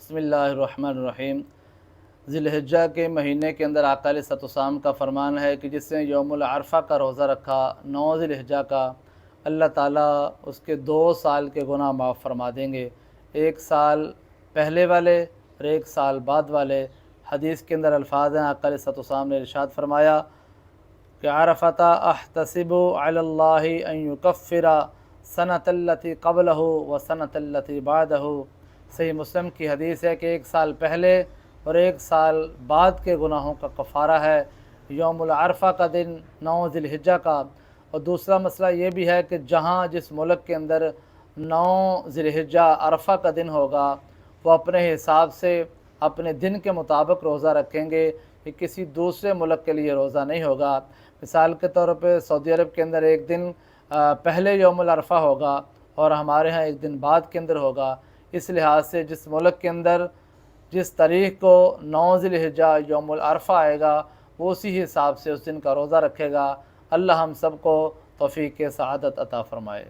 بسم اللہ الرحمن الرحیم۔ ذی الحجہ کے مہینے کے اندر آقا علیہ الصلوۃ والسلام کا فرمان ہے کہ جس نے یوم العرفہ کا روزہ رکھا 9 ذی الحجہ کا، اللہ تعالیٰ اس کے 2 سال کے گناہ معاف فرما دیں گے، 1 سال پہلے والے اور 1 سال بعد والے۔ حدیث کے اندر الفاظ ہیں، آقا علیہ الصلوۃ والسلام نے ارشاد فرمایا کہ عرفۃ احتسب علی اللہ ان یکفر سنۃ التی قبلہ و سنۃ التی بعدہ۔ صحیح مسلم کی حدیث ہے کہ 1 سال پہلے اور 1 سال بعد کے گناہوں کا کفارہ ہے یوم العرفہ کا دن 9 ذی الحجہ کا۔ اور دوسرا مسئلہ یہ بھی ہے کہ جہاں جس ملک کے اندر 9 ذی الحجہ عرفہ کا دن ہوگا، وہ اپنے حساب سے اپنے دن کے مطابق روزہ رکھیں گے، کہ کسی دوسرے ملک کے لیے روزہ نہیں ہوگا۔ مثال کے طور پہ سعودی عرب کے اندر ایک دن پہلے یوم العرفہ ہوگا اور ہمارے ہاں ایک دن بعد کے اندر ہوگا۔ اس لحاظ سے جس ملک کے اندر جس تاریخ کو 9 ذی الحجہ یوم العرفہ آئے گا، وہ اسی حساب سے اس دن کا روزہ رکھے گا۔ اللہ ہم سب کو توفیق سعادت عطا فرمائے۔